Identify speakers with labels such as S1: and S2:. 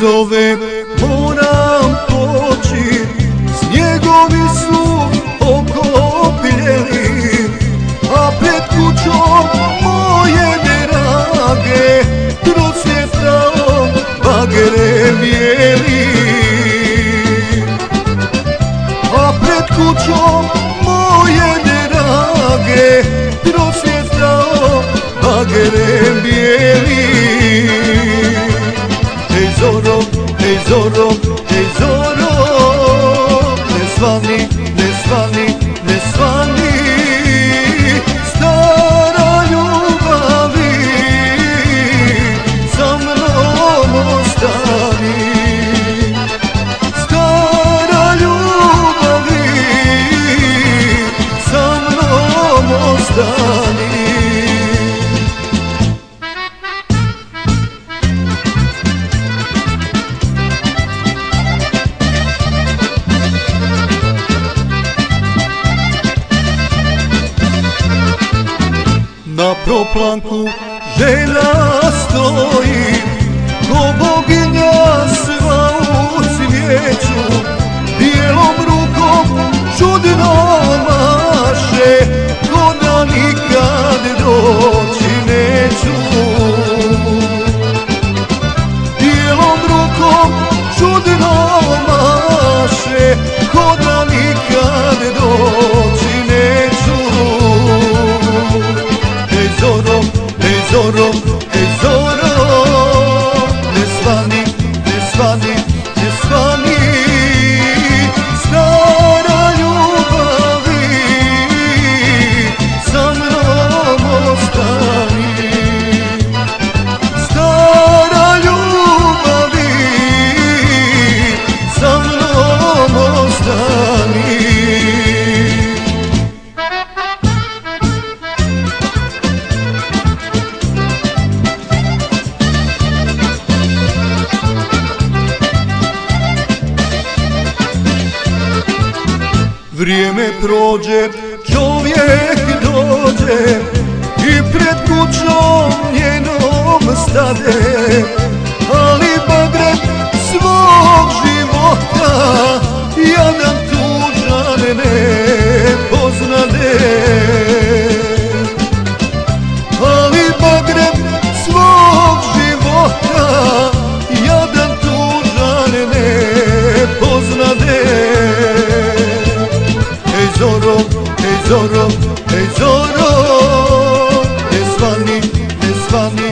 S1: zove, moram poći, snjegovi su okopljeni, a pred kućom moje drage procvjetao bagere bijeli. A pred kućom moje drage procvjetao bagere bijeli. Hej Zoro, hej Zoro, hej Zoro, ne svani, ne svani, ne svani, stara ljubavi, sa mnom ostani. Stara ljubavi, sa mnom ostani. Na proplanku želja stoji, ko boginja sva u cvijeću, bijelom rukom čudno maše, ko da nikad doći neću. Bijelom rukom čudno maše, ko da nikad doći neću. Hej Zoro, hej Zoro, hej Zoro, ne svani, ne svani, ne svani, stara ljubavi, sa mnom ostani. Stara ljubavi, sa mnom ostani. Vrijeme prođe, čovjek dođe i pred kućom njenom stade, ali bagret svog života jadan tužan ne poznade. Ali bagret svog života jadan tužan ne poznade. Hej Zoro, hej Zoro, hej Zoro, ne svani, ne svani,